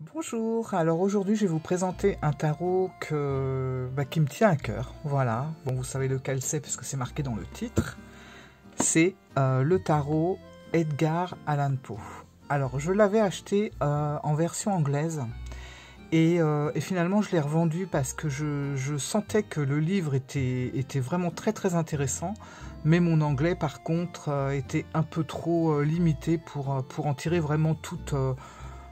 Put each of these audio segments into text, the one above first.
Bonjour, alors aujourd'hui je vais vous présenter un tarot qui me tient à cœur, voilà, bon vous savez lequel c'est puisque c'est marqué dans le titre, c'est le tarot Edgar Allan Poe. Alors je l'avais acheté en version anglaise et finalement je l'ai revendu parce que je sentais que le livre était vraiment très très intéressant, mais mon anglais par contre était un peu trop limité pour en tirer vraiment tout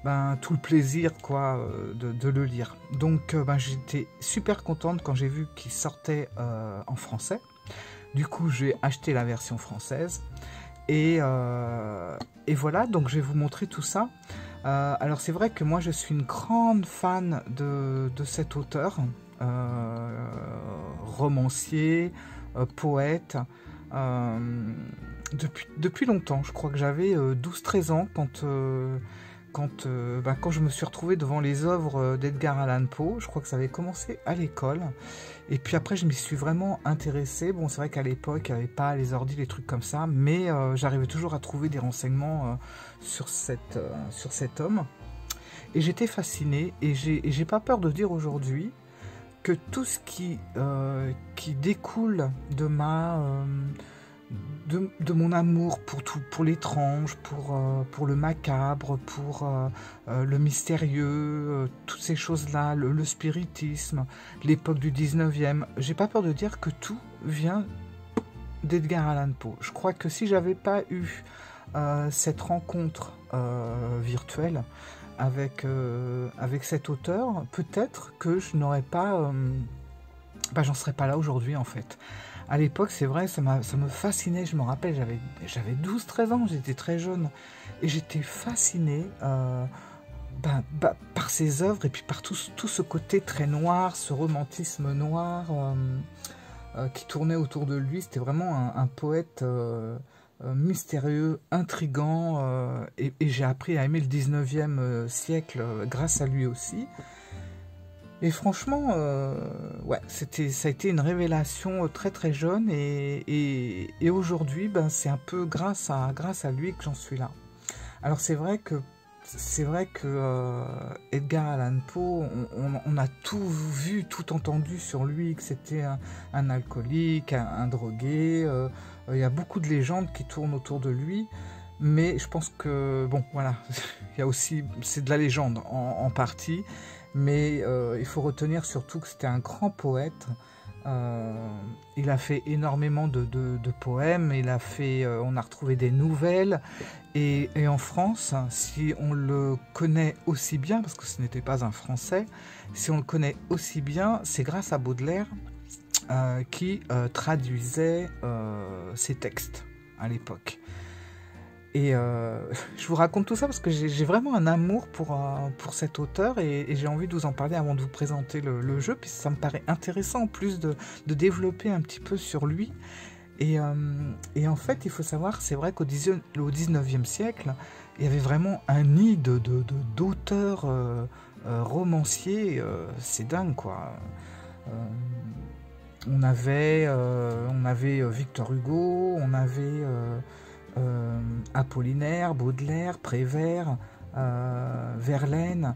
le plaisir quoi, de le lire. Donc j'étais super contente quand j'ai vu qu'il sortait en français. Du coup j'ai acheté la version française et voilà, donc je vais vous montrer tout ça. Alors c'est vrai que moi je suis une grande fan de cet auteur, romancier, poète, depuis longtemps. Je crois que j'avais 12-13 ans quand je me suis retrouvé devant les œuvres d'Edgar Allan Poe. Je crois que ça avait commencé à l'école. Et puis après, je m'y suis vraiment intéressée. Bon, c'est vrai qu'à l'époque, il n'y avait pas les ordi, les trucs comme ça, mais j'arrivais toujours à trouver des renseignements sur cet homme. Et j'étais fascinée, et j'ai pas peur de dire aujourd'hui que tout ce qui découle de de mon amour pour tout, pour l'étrange, pour le macabre, pour le mystérieux, toutes ces choses-là, le spiritisme, l'époque du 19e. J'ai pas peur de dire que tout vient d'Edgar Allan Poe. Je crois que si j'avais pas eu cette rencontre virtuelle avec cet auteur, peut-être que je n'aurais pas... j'en serais pas là aujourd'hui en fait. À l'époque, c'est vrai, ça me fascinait, je me rappelle, j'avais 12-13 ans, j'étais très jeune, et j'étais fascinée par ses œuvres, et puis par tout ce côté très noir, ce romantisme noir qui tournait autour de lui. C'était vraiment un poète mystérieux, intriguant, et j'ai appris à aimer le 19e siècle grâce à lui aussi. Et franchement, ouais, ça a été une révélation très très jeune et aujourd'hui, c'est un peu grâce à lui que j'en suis là. Alors c'est vrai que Edgar Allan Poe, on a tout vu, tout entendu sur lui, que c'était un alcoolique, un drogué. Il y a beaucoup de légendes qui tournent autour de lui. Mais je pense que, bon, voilà, il y a aussi, c'est de la légende en partie, mais il faut retenir surtout que c'était un grand poète. Il a fait énormément de poèmes, on a retrouvé des nouvelles, et en France, si on le connaît aussi bien, parce que ce n'était pas un Français, si on le connaît aussi bien, c'est grâce à Baudelaire qui traduisait ses textes à l'époque. Et je vous raconte tout ça parce que j'ai vraiment un amour pour cet auteur et j'ai envie de vous en parler avant de vous présenter le jeu, puisque ça me paraît intéressant en plus de développer un petit peu sur lui. Et en fait, il faut savoir, c'est vrai qu'au 19e siècle, il y avait vraiment un nid d'auteurs romanciers, c'est dingue quoi. On avait Victor Hugo, on avait... Apollinaire, Baudelaire, Prévert, Verlaine,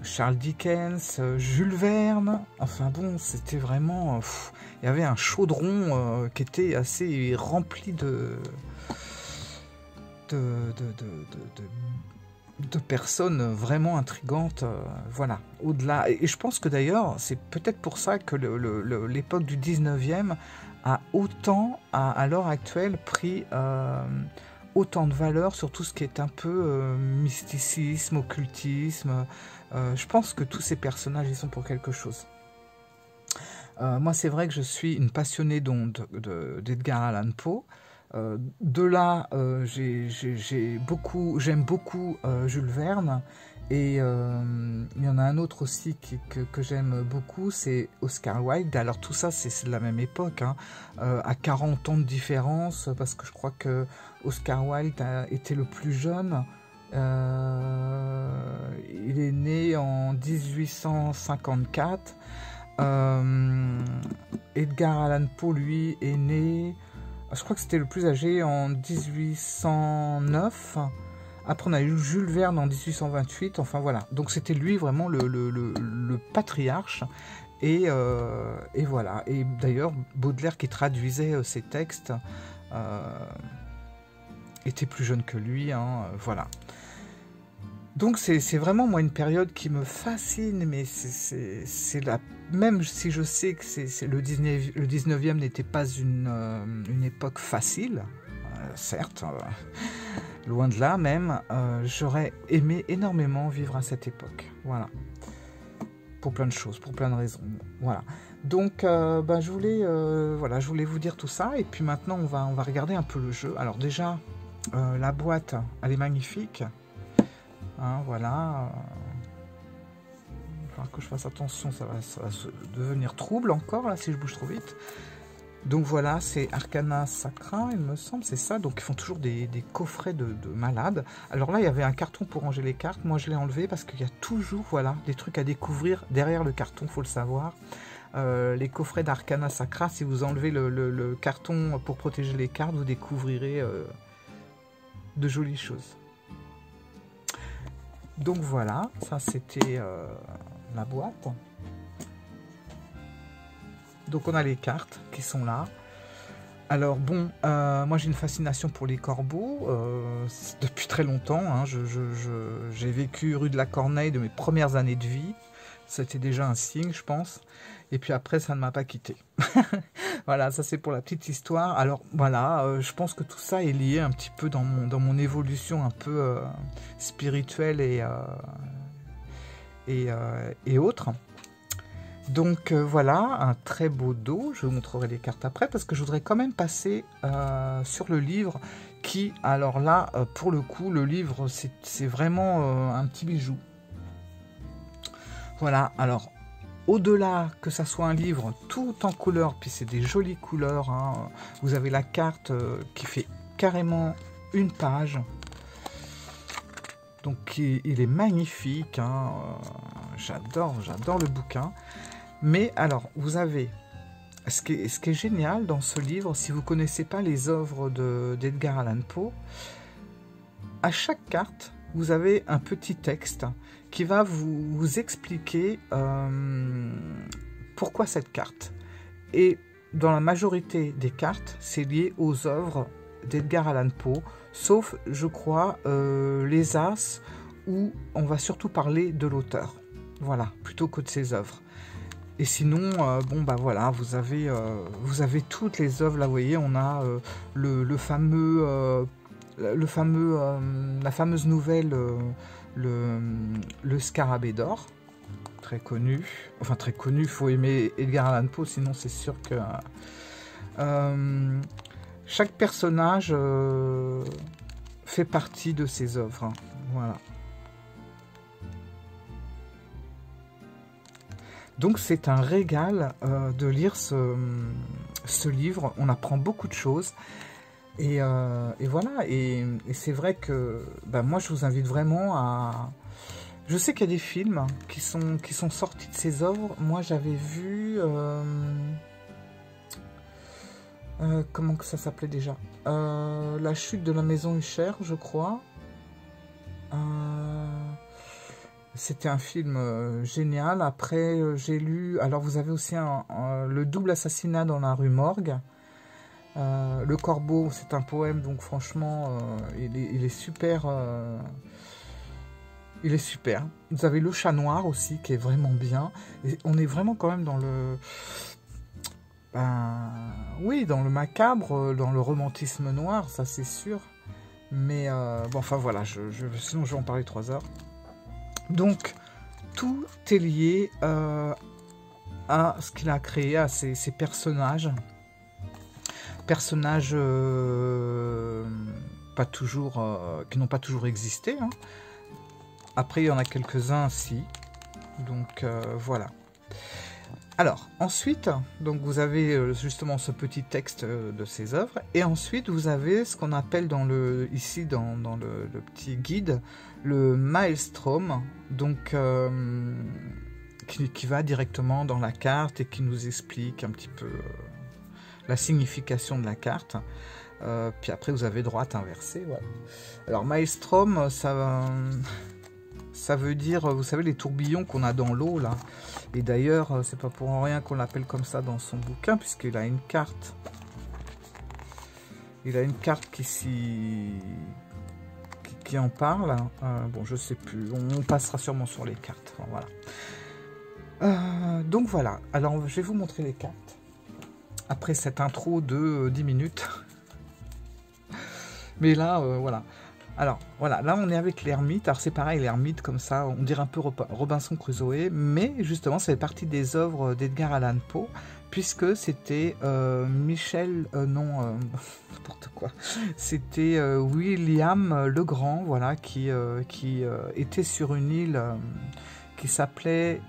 Charles Dickens, Jules Verne, enfin bon, c'était vraiment... il y avait un chaudron qui était assez rempli de personnes vraiment intrigantes, voilà, au-delà. Et je pense que d'ailleurs, c'est peut-être pour ça que l'époque du 19e a autant, à l'heure actuelle, pris autant de valeur sur tout ce qui est un peu mysticisme, occultisme. Je pense que tous ces personnages, ils sont pour quelque chose. Moi, c'est vrai que je suis une passionnée d'Edgar Allan Poe. De là, j'aime beaucoup Jules Verne, et il y en a un autre aussi que j'aime beaucoup, c'est Oscar Wilde. Alors tout ça, c'est de la même époque, hein, à 40 ans de différence, parce que je crois que Oscar Wilde était le plus jeune. Il est né en 1854. Edgar Allan Poe, lui, est né... Je crois que c'était le plus âgé en 1809. Après, on a eu Jules Verne en 1828. Enfin, voilà. Donc, c'était lui vraiment le patriarche. Et voilà. Et d'ailleurs, Baudelaire, qui traduisait ses textes, était plus jeune que lui. Hein, voilà. Donc, c'est vraiment, moi, une période qui me fascine. Mais c'est la... Même si je sais que le 19e n'était pas une époque facile, certes, loin de là même, j'aurais aimé énormément vivre à cette époque. Voilà. Pour plein de choses, pour plein de raisons. Voilà. Donc, je voulais vous dire tout ça. Et puis maintenant, on va regarder un peu le jeu. Alors déjà, la boîte, elle est magnifique. Hein, voilà. Il va falloir que je fasse attention, ça va devenir trouble encore, là, si je bouge trop vite. Donc voilà, c'est Arcana Sacra, il me semble, c'est ça. Donc ils font toujours des coffrets de malades. Alors là, il y avait un carton pour ranger les cartes. Moi, je l'ai enlevé parce qu'il y a toujours, voilà, des trucs à découvrir derrière le carton, faut le savoir. Les coffrets d'Arcana Sacra, si vous enlevez le carton pour protéger les cartes, vous découvrirez de jolies choses. Donc voilà, ça c'était la boîte. Donc on a les cartes qui sont là. Alors bon, moi j'ai une fascination pour les corbeaux depuis très longtemps. Hein, j'ai vécu rue de la Corneille de mes premières années de vie. C'était déjà un signe, je pense. Et puis après, ça ne m'a pas quitté. Voilà, ça c'est pour la petite histoire. Alors voilà, je pense que tout ça est lié un petit peu dans mon évolution un peu spirituelle et autres. Donc voilà, un très beau dos. Je vous montrerai les cartes après parce que je voudrais quand même passer sur le livre qui, alors là, pour le coup, le livre, c'est vraiment un petit bijou. Voilà, alors, au-delà que ça soit un livre tout en couleur, puis c'est des jolies couleurs, hein, vous avez la carte qui fait carrément une page. Donc il est magnifique, hein, j'adore le bouquin. Mais alors, vous avez, ce qui est génial dans ce livre, si vous ne connaissez pas les œuvres d'Edgar Allan Poe, à chaque carte, vous avez un petit texte qui va vous expliquer pourquoi cette carte. Et dans la majorité des cartes, c'est lié aux œuvres d'Edgar Allan Poe, sauf, je crois, les As, où on va surtout parler de l'auteur, voilà, plutôt que de ses œuvres. Et sinon, bon bah voilà, vous avez toutes les œuvres. Là, vous voyez, on a la fameuse nouvelle, le Scarabée d'or, très connu. Enfin très connu. Il faut aimer Edgar Allan Poe, sinon c'est sûr que chaque personnage fait partie de ses œuvres. Hein. Voilà. Donc c'est un régal de lire ce livre, on apprend beaucoup de choses, et voilà, et c'est vrai que moi je vous invite vraiment à... Je sais qu'il y a des films qui sont sortis de ces œuvres. Moi j'avais vu... comment que ça s'appelait déjà, La chute de la maison Usher, je crois. C'était un film génial. Après, j'ai lu... Alors, vous avez aussi le double assassinat dans la rue Morgue. Le Corbeau, c'est un poème, donc franchement, il est super. Il est super. Vous avez Le Chat Noir aussi, qui est vraiment bien. Et on est vraiment quand même dans le... oui, dans le macabre, dans le romantisme noir, ça c'est sûr. Mais, bon, enfin voilà, sinon je vais en parler 3 heures. Donc, tout est lié à ce qu'il a créé, à ses personnages. Personnages pas toujours, qui n'ont pas toujours existé. Hein. Après, il y en a quelques-uns, si. Donc, voilà. Alors, ensuite, donc vous avez justement ce petit texte de ses œuvres, et ensuite vous avez ce qu'on appelle ici dans le petit guide, le Maelstrom, donc qui va directement dans la carte et qui nous explique un petit peu la signification de la carte. Puis après, vous avez droite inversée. Voilà. Alors, Maelstrom, ça veut dire, vous savez, les tourbillons qu'on a dans l'eau, là. Et d'ailleurs, c'est pas pour rien qu'on l'appelle comme ça dans son bouquin, puisqu'il a une carte. Il a une carte qui en parle. Bon, je sais plus. On passera sûrement sur les cartes. Enfin, voilà. Donc voilà. Alors, je vais vous montrer les cartes. Après cette intro de 10 minutes. Mais là, voilà. Alors, voilà. Là, on est avec l'ermite. Alors, c'est pareil, l'ermite, comme ça, on dirait un peu Robinson Crusoe. Mais, justement, ça fait partie des œuvres d'Edgar Allan Poe. Puisque c'était Michel... non... n'importe quoi. C'était William le Grand, voilà, qui était sur une île qui s'appelait...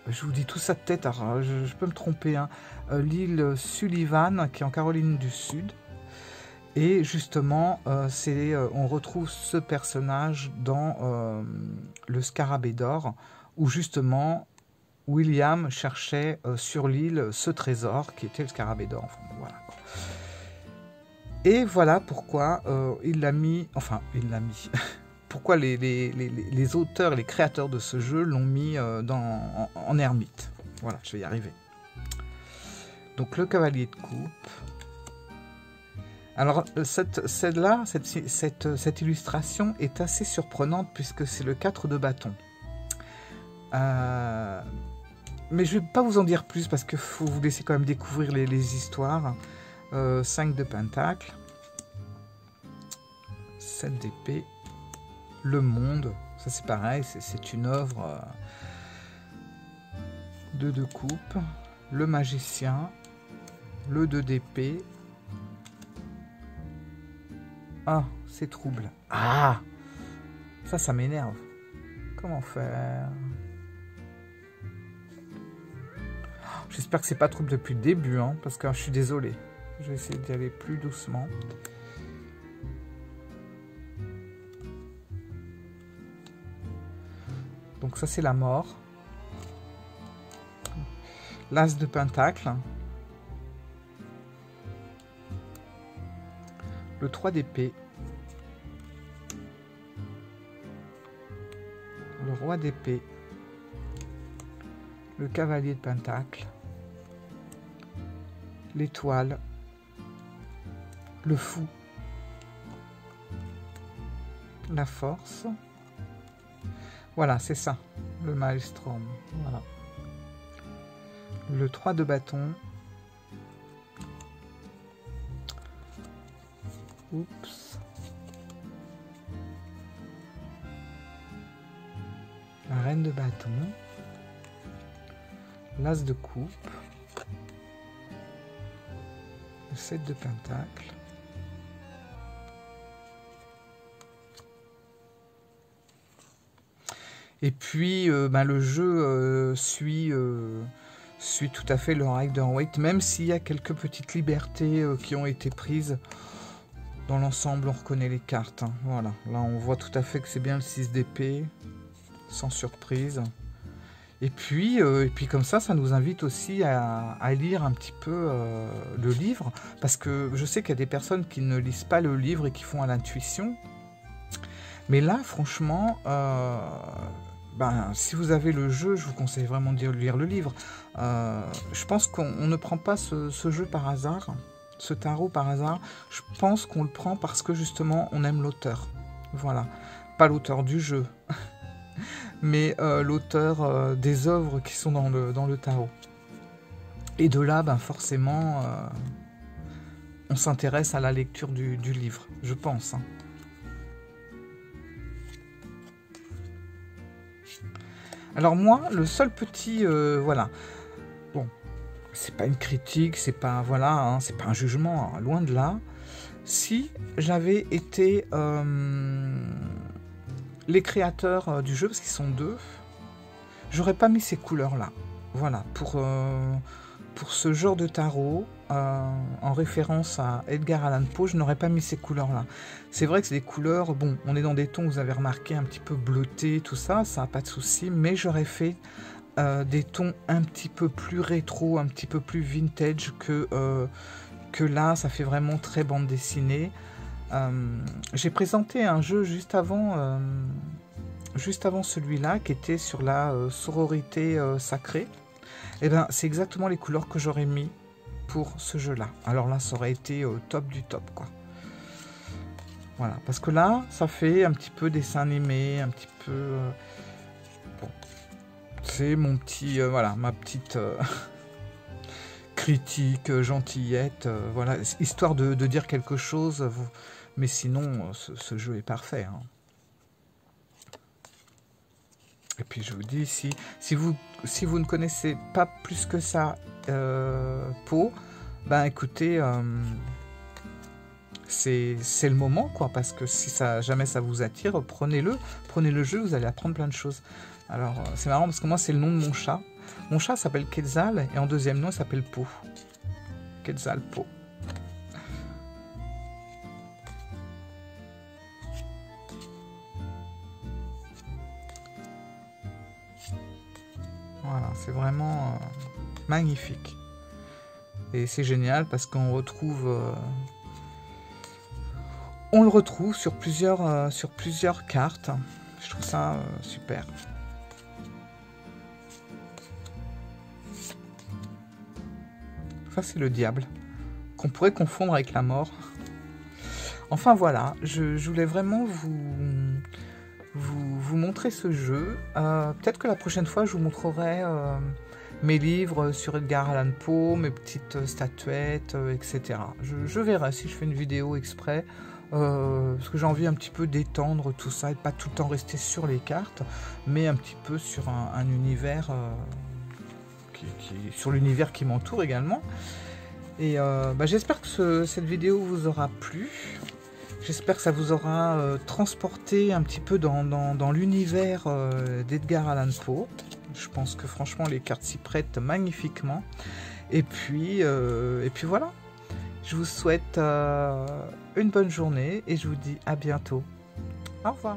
Je vous dis tout ça de tête, alors je peux me tromper, hein, l'île Sullivan, qui est en Caroline du Sud. Et justement, on retrouve ce personnage dans le Scarabée d'or, où justement William cherchait sur l'île ce trésor qui était le Scarabée d'or. Enfin, voilà. Et voilà pourquoi il l'a mis, enfin il l'a mis, pourquoi les auteurs, les créateurs de ce jeu l'ont mis en ermite. Voilà, je vais y arriver. Donc le cavalier de coupe. Alors cette illustration est assez surprenante puisque c'est le 4 de bâton. Mais je ne vais pas vous en dire plus parce qu'il faut vous laisser quand même découvrir les histoires. 5 de pentacle, 7 d'épée, le monde, ça c'est pareil, c'est une œuvre. 2 de coupe, le magicien, le 2 d'épée. Ah, c'est trouble. Ah, ça m'énerve. Comment faire? J'espère que c'est pas trouble depuis le début, hein, parce que je suis désolé. Je vais essayer d'y aller plus doucement. Donc ça c'est la mort. L'as de pentacle. Le 3 d'épée. Le roi d'épée. Le cavalier de pentacle. L'étoile. Le fou. La force. Voilà, c'est ça, le maelstrom. Voilà. Le 3 de bâton. Oups. La reine de bâton. L'as de coupe. Le 7 de pentacle. Et puis, le jeu suit tout à fait le Rider-Waite, même s'il y a quelques petites libertés qui ont été prises. Dans l'ensemble, on reconnaît les cartes. Hein. Voilà, là on voit tout à fait que c'est bien le 6 d'épée, sans surprise. Et puis comme ça nous invite aussi à lire un petit peu le livre, parce que je sais qu'il y a des personnes qui ne lisent pas le livre et qui font à l'intuition. Mais là, franchement... si vous avez le jeu, je vous conseille vraiment de lire le livre. Je pense qu'on ne prend pas ce jeu par hasard, ce tarot par hasard. Je pense qu'on le prend parce que justement on aime l'auteur. Voilà, pas l'auteur du jeu, mais l'auteur des œuvres qui sont dans le tarot. Et de là, forcément, on s'intéresse à la lecture du livre, je pense. Hein. Alors moi, le seul petit, voilà, bon, c'est pas une critique, c'est pas, voilà, hein, c'est pas un jugement, hein, loin de là. Si j'avais été les créateurs du jeu, parce qu'ils sont deux, j'aurais pas mis ces couleurs-là. Voilà, pour ce genre de tarot, en référence à Edgar Allan Poe, je n'aurais pas mis ces couleurs-là. C'est vrai que c'est des couleurs, bon, on est dans des tons, vous avez remarqué, un petit peu bleutés, tout ça, ça n'a pas de souci, mais j'aurais fait des tons un petit peu plus rétro, un petit peu plus vintage que que là, ça fait vraiment très bande dessinée. J'ai présenté un jeu juste avant celui-là, qui était sur la sororité sacrée. Et ben, c'est exactement les couleurs que j'aurais mis pour ce jeu-là. Alors là, ça aurait été top du top, quoi. Voilà, parce que là, ça fait un petit peu dessin animé, un petit peu... bon, c'est mon petit... voilà, ma petite... critique, gentillette, voilà, histoire de dire quelque chose, mais sinon, ce jeu est parfait. Hein. Et puis je vous dis, si vous ne connaissez pas plus que ça Pau, ben écoutez, c'est le moment, quoi, parce que si jamais ça vous attire, prenez le jeu, vous allez apprendre plein de choses. Alors, c'est marrant, parce que moi, c'est le nom de mon chat. Mon chat s'appelle Quetzal, et en deuxième nom, il s'appelle Pau. Quetzal Pau. Voilà, c'est vraiment magnifique. Et c'est génial, parce qu'on retrouve... on le retrouve sur plusieurs cartes. Je trouve ça super. Ça, c'est le diable, qu'on pourrait confondre avec la mort. Enfin, voilà, je voulais vraiment vous montrer ce jeu. Peut-être que la prochaine fois, je vous montrerai mes livres sur Edgar Allan Poe, mes petites statuettes, etc. Je verrai si je fais une vidéo exprès, parce que j'ai envie un petit peu d'étendre tout ça, et pas tout le temps rester sur les cartes, mais un petit peu sur un univers... sur l'univers qui m'entoure également. Et j'espère que cette vidéo vous aura plu. J'espère que ça vous aura transporté un petit peu dans l'univers d'Edgar Allan Poe. Je pense que franchement les cartes s'y prêtent magnifiquement. Et puis voilà. Je vous souhaite une bonne journée et je vous dis à bientôt. Au revoir.